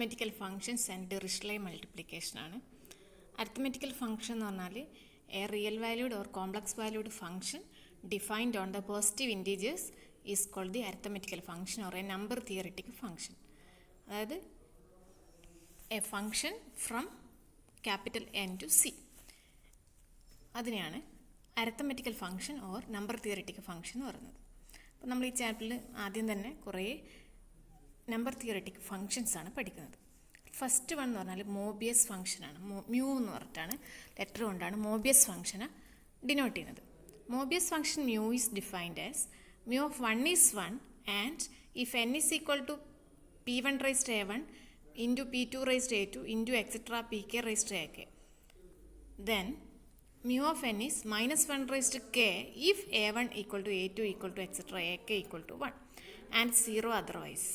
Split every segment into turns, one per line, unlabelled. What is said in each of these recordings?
അരിത്മെറ്റിക്കൽ functions and Dirichlet multiplication ആണ്. Arithmetical function എന്ന് പറഞ്ഞാൽ a real valued or complex valued function defined on the positive integers is called the arithmetical function or a number theoretic function. അതായത് a function from capital N to C, അതിനെയാണ് arithmetical function or number theoretic function എന്ന് പറയുന്നത്. അപ്പോൾ നമ്മൾ ഈ ചാപ്റ്ററിൽ ആദ്യം തന്നെ കുറേ നമ്പർ തിയറിറ്റിക് ഫങ്ഷൻസ് ആണ് പഠിക്കുന്നത്. ഫസ്റ്റ് വൺ എന്ന് പറഞ്ഞാൽ മോബിയസ് ഫംഗ്ഷനാണ്. മ്യൂ എന്ന് പറഞ്ഞിട്ടാണ് ലെറ്റർ കൊണ്ടാണ് മോബിയസ് ഫംഗ്ഷനെ ഡിനോട്ട് ചെയ്യുന്നത്. Mobius function mu is defined as mu of 1 is 1 and if n is equal to p1 raised a1 into p2 raised a2 into etcetera pk raised ak, then mu of n is -1 raised to k if a1 equal to a2 equal to etc ak equal to 1 and 0 otherwise.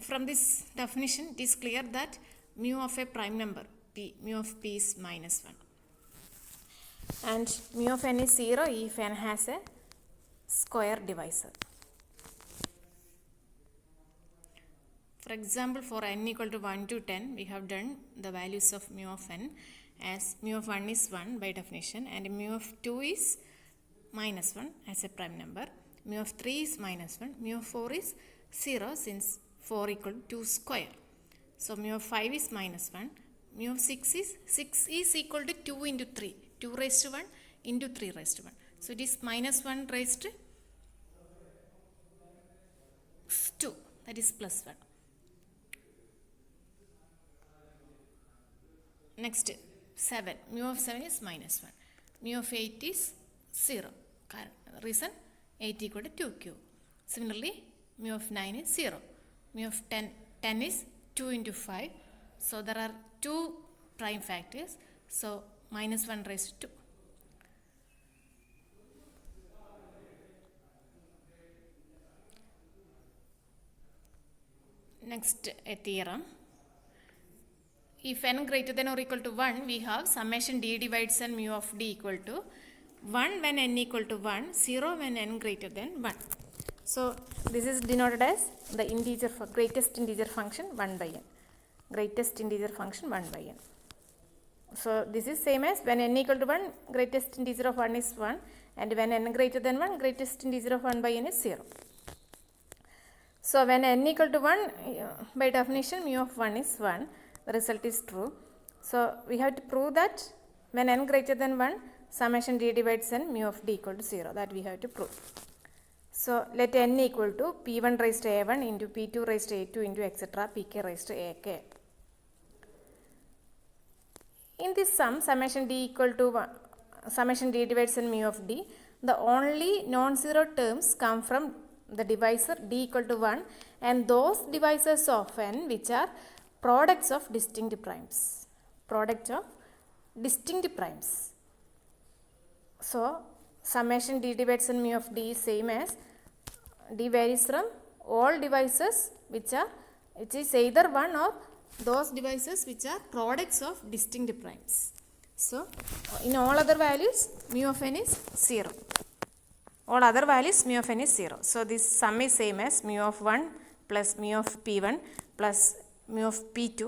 From this definition it is clear that mu of a prime number mu of p is -1 and mu of n is 0 if n has a square divisor. For example, for n equal to 1 to 10, we have done the values of mu of n as mu of 1 is 1 by definition and mu of 2 is -1 as a prime number. Mu of 3 is -1. Mu of 4 is 0 since 4 equal to 2 square. So mu of 5 is -1. Mu of 6 is equal to 2 into 3. 2 raised to 1 into 3 raised to 1. So it is -1 raised to 2. That is +1. Next 7. Mu of 7 is -1. Mu of 8 is 0. Reason 8 equal to 2q. Similarly, mu of 9 is 0. Mu of 10 is 2 into 5. So there are 2 prime factors. So -1 raised to 2. Next, a theorem. If n greater than or equal to 1, we have summation d divides n mu of d equal to 1 when n equal to 1, 0 when n greater than 1. So this is denoted as the integer for greatest integer function 1 by n. Greatest integer function 1 by n. So this is same as when n equal to 1, greatest integer of 1 is 1, and when n greater than 1, greatest integer of 1 by n is 0. So when n equal to 1, by definition mu of 1 is 1. The result is true. So we have to prove that when n greater than 1, summation d divides n mu of d equal to 0. That we have to prove. So let n equal to p1 raised to a1 into p2 raised to a2 into etc pk raised to ak. In this sum, summation d equal to 1, summation d divides n mu of d, the only non-zero terms come from the divisor d equal to 1 and those divisors of n which are products of distinct primes. Product of distinct primes. So summation d divides n mu of d is same as d varies from all divisors which is either 1 or those divisors which are products of distinct primes. So in all other values mu of n is 0. All other values mu of n is 0. So this sum is same as mu of 1 plus mu of p1 plus mu of p2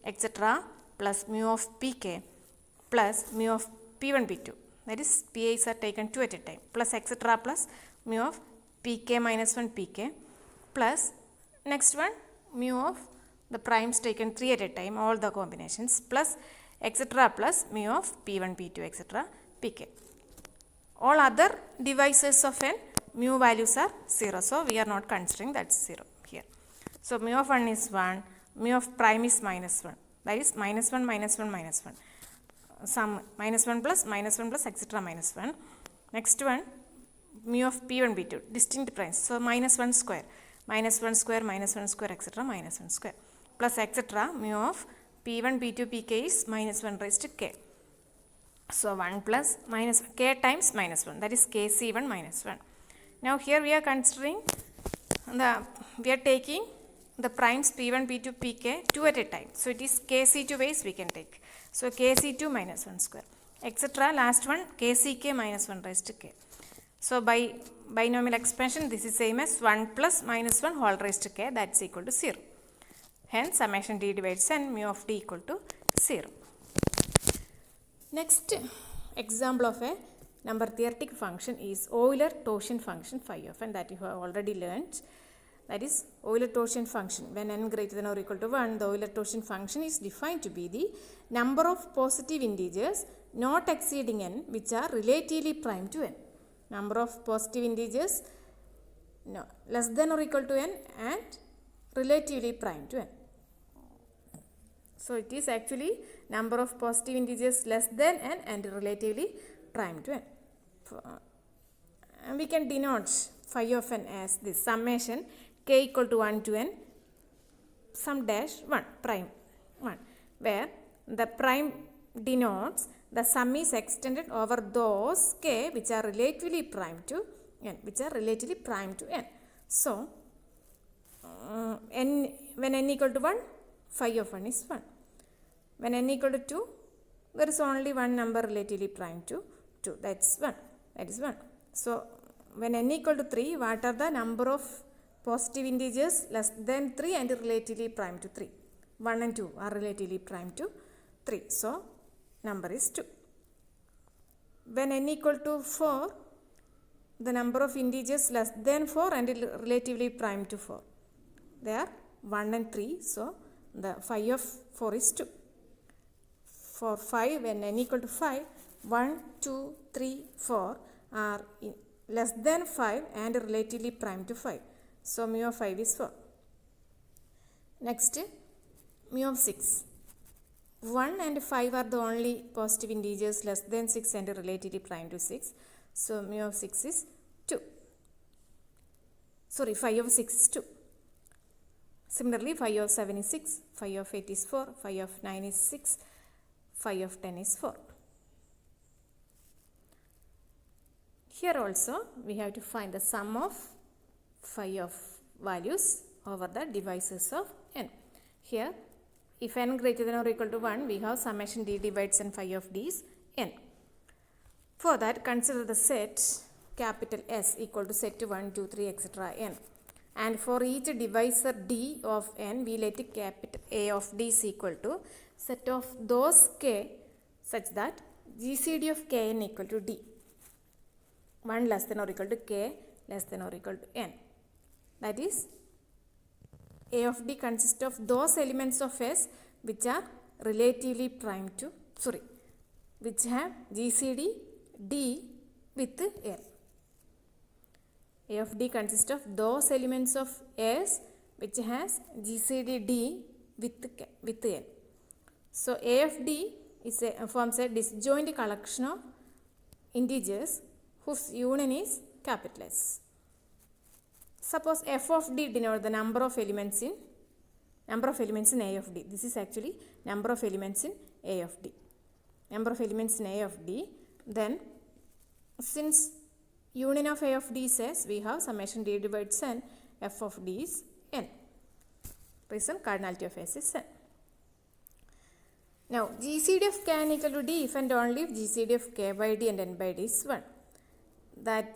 etc plus mu of pk plus mu of p1 p2. That is pi's are taken 2 at a time plus etc plus mu of pk minus 1 pk plus next one mu of the primes taken 3 at a time, all the combinations plus etc plus mu of p1 p2 etc pk. All other divisors of n mu values are 0, so we are not considering that 0 here. So mu of 1 is 1, mu of prime is -1, that is -1 -1 -1. Sum -1 plus etc -1. Next one mu of p1 p2 distinct primes, so -1 square -1 square etc -1 square plus etc mu of p1 p2 pk is -1 raised to k. So 1 plus k times -1, that is kc1 -1. Now here we are considering we are taking the primes p1 p2 pk 2 at a time, so it is kc2 ways we can take. So kc2 -1 square etc last one kck -1 raised to k. So by binomial expansion, this is same as 1 plus minus 1 whole raised to k, that's equal to 0. Hence summation d divides n, mu of d equal to 0. Next example of a number theoretic function is Euler-Torsion function phi of n, that you have already learnt. That is Euler-Torsion function. When n greater than or equal to 1, the Euler-Torsion function is defined to be the number of positive integers not exceeding n which are relatively prime to n. Number of positive integers less than or equal to n and relatively prime to n. So it is actually number of positive integers less than n and relatively prime to n. And we can denote phi of n as this summation k equal to 1 to n sum dash 1 prime 1, where the prime denotes the sum is extended over those k which are relatively prime to n, So n, when n equal to 1, phi of 1 is 1. When n equal to 2, there is only one number relatively prime to 2, that's 1. So when n equal to 3, what are the number of positive integers less than 3 and relatively prime to 3? 1 and 2 are relatively prime to 3. So number is 2. When n equal to 4, the number of integers less than 4 and relatively prime to 4. They are 1 and 3. So the phi of 4 is 2. For 5, when n equal to 5, 1, 2, 3, 4 are less than 5 and relatively prime to 5. So mu of 5 is 4. Next, mu of 6. 1 and 5 are the only positive integers less than 6 and relatively prime to 6. So mu of 6 is 2. Sorry, phi of 6 is 2. Similarly, phi of 7 is 6, phi of 8 is 4, phi of 9 is 6, phi of 10 is 4. Here also we have to find the sum of phi of values over the divisors of n. Here, if n greater than or equal to 1, we have summation d divides n phi of d is n. For that, consider the set capital S equal to set 1, 2, 3, etc. n. And for each divisor d of n, we let capital A of d is equal to set of those k such that GCD of kn equal to d. 1 less than or equal to k less than or equal to n. That is, A of d consists of those elements of S which are relatively prime to, which have GCD d with n. A of d consists of those elements of S which has GCD d with n. So A of d is forms a disjoint collection of integers whose union is capital S. Suppose f of d denotes the number of elements in A of d. This is actually number of elements in A of d. Then since union of A of d says we have summation d divides n, f of d is n. Reason cardinality of S is n. Now GCD of k n equal to d if and only if GCD of k by d and n by d is 1. That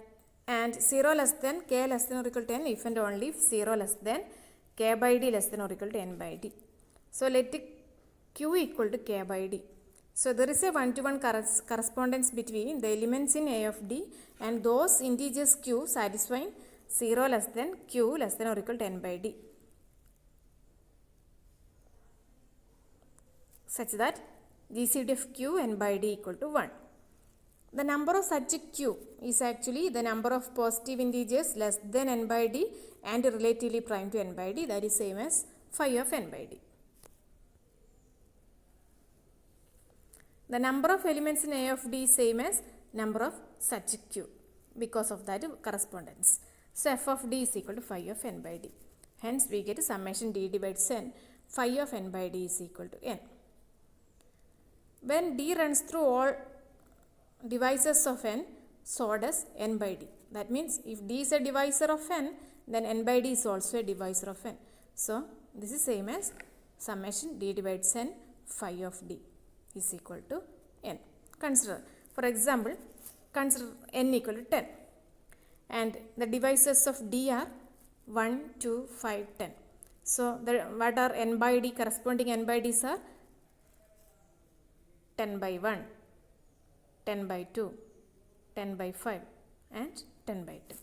and 0 less than k less than or equal to n if and only if 0 less than k by d less than or equal to n by d. So let q equal to k by d. So there is a one-to-one correspondence between the elements in A of d and those integers q satisfying 0 less than q less than or equal to n by d, such that GCD of q n by d equal to 1. The number of such q is actually the number of positive integers less than n by d and relatively prime to n by d, that is same as phi of n by d. The number of elements in A of d is same as number of such q because of that correspondence. So f of d is equal to phi of n by d. Hence we get summation d divides n, phi of n by d is equal to n. When d runs through all divisors of n, so does n by d. That means if d is a divisor of n, then n by d is also a divisor of n. So this is same as summation d divides n, phi of d is equal to n. Consider, for example, consider n equal to 10. and the divisors of D are 1, 2, 5, 10. So what are n by d? Corresponding n by d's are 10 by 1, 10 by 2, 10 by 5 and 10 by 10.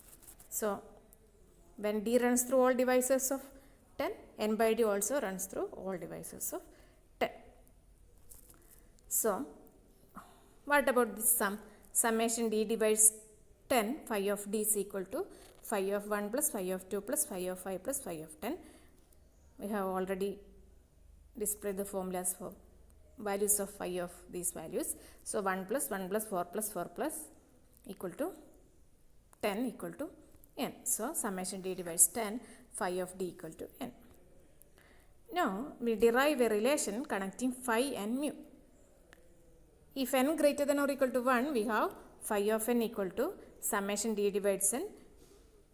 So when d runs through all divisors of 10, n by d also runs through all divisors of 10. So what about this sum? Summation d divides 10, phi of d is equal to phi of 1 plus phi of 2 plus phi of 5 plus phi of 10. We have already displayed the formulas for values of phi of these values. So 1 plus 1 plus 4 plus 4 plus equal to 10 equal to n. So summation d divides 10, phi of d equal to n. Now we derive a relation connecting phi and mu. If n greater than or equal to 1, we have phi of n equal to summation d divides n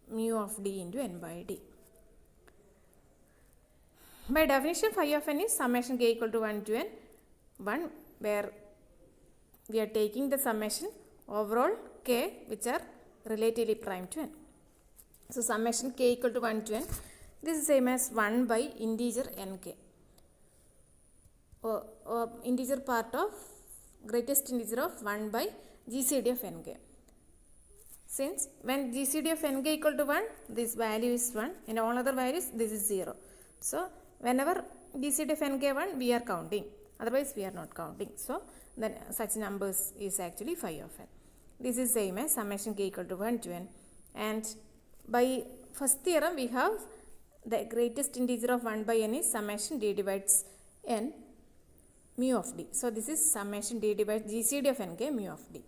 mu of d into n by d. By definition, phi of n is summation k equal to 1 to n, 1 where we are taking the summation overall k which are relatively prime to n. So summation k equal to 1 to n, this is same as 1 by integer nk, or integer part of greatest integer of 1 by GCD of nk. Since when GCD of nk equal to 1, this value is 1, and all other values this is 0. So whenever GCD of nk 1, we are counting, otherwise we are not counting. So then such numbers is actually phi of n. This is same as summation k equal to 1 to n, and by first theorem we have the greatest integer of 1 by n is summation d divides n mu of d. So this is summation d divides GCD of nk mu of d.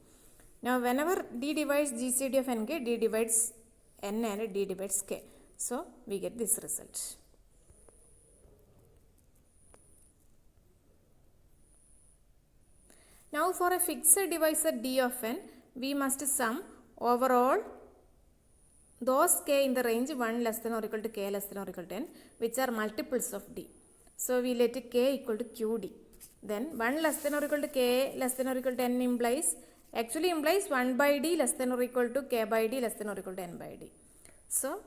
Now whenever d divides GCD of nk, d divides n and d divides k. So we get this result. Now for a fixed divisor d of n, we must sum overall those k in the range 1 less than or equal to k less than or equal to n, which are multiples of d. So we let k equal to qd. Then 1 less than or equal to k less than or equal to n actually implies 1 by d less than or equal to k by d less than or equal to n by d. So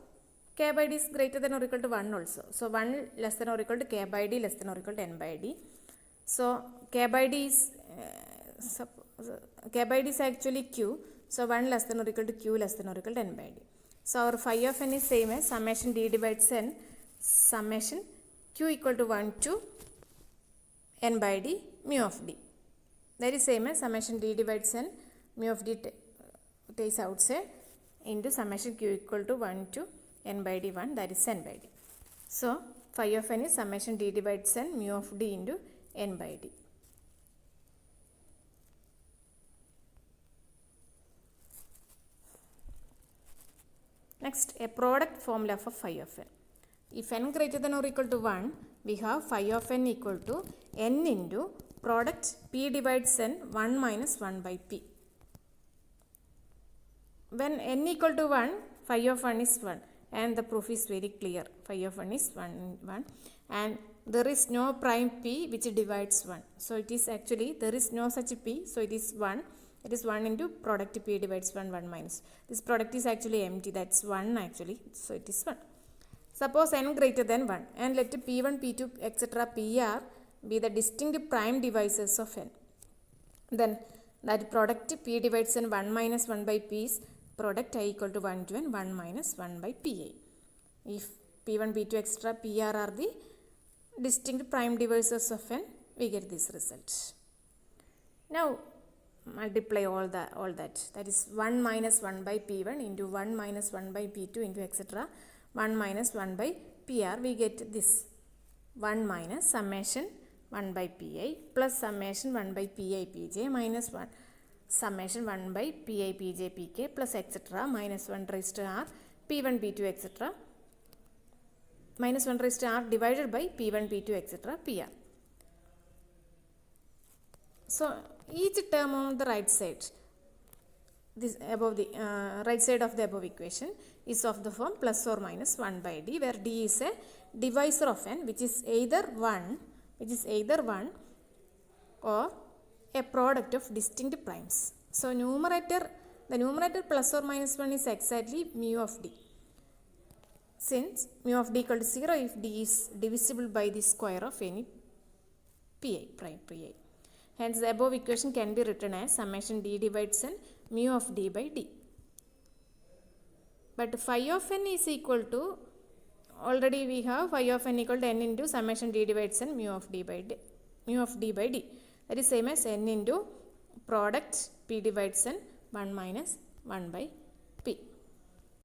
k by d is greater than or equal to 1 also. So 1 less than or equal to k by d less than or equal to n by d. So k by d is actually q. So 1 less than or equal to q less than or equal to n by d. So our phi of n is same as summation d divides n summation q equal to 1 to n by d mu of d. That is same as summation d divides n mu of d takes outside into summation q equal to 1 to n by d 1, that is n by d. So phi of n is summation d divides n mu of d into n by d. Next, a product formula for phi of n. If n greater than or equal to 1, we have phi of n equal to n into product p divides n 1 minus 1 by p. When n equal to 1, phi of 1 is 1, and the proof is very clear. Phi of 1 is 1, and there is no prime p which divides 1. So it is actually, there is no such p, so it is 1. It is 1 into product p divides 1, 1 minus. This product is actually empty, that's 1 actually, so it is 1. Suppose n greater than 1, and let p1, p2, etc. pr be the distinct prime divisors of n. Then that product p divides n 1 minus 1 by p is product I equal to 1 to n 1 minus 1 by pi. If p1, p2, etc. pr are the distinct prime divisors of n, we get this result. Now multiply all that. That is 1 minus 1 by p1 into 1 minus 1 by p2 into etc. 1 minus 1 by pr, we get this 1 minus summation 1 by pi plus summation 1 by pi pj minus 1 summation 1 by pi pj pk plus etc. minus 1 raised to r p1 p2 etc. minus 1 raised to r divided by p1 p2 etc. pr. So each term on the right side, this above the right side of the above equation is of the form plus or minus 1 by d, where d is a divisor of n which is either 1 or a product of distinct primes. So numerator the numerator plus or minus 1 is exactly mu of d. Since mu of d equal to 0 if d is divisible by the square of any pi, prime pi. Hence the above equation can be written as summation d divides n mu of d by d. But phi of n is equal to, already we have phi of n equal to n into summation d divides n mu of d by d. Mu of d by d. That is same as n into product p divides n 1 minus 1 by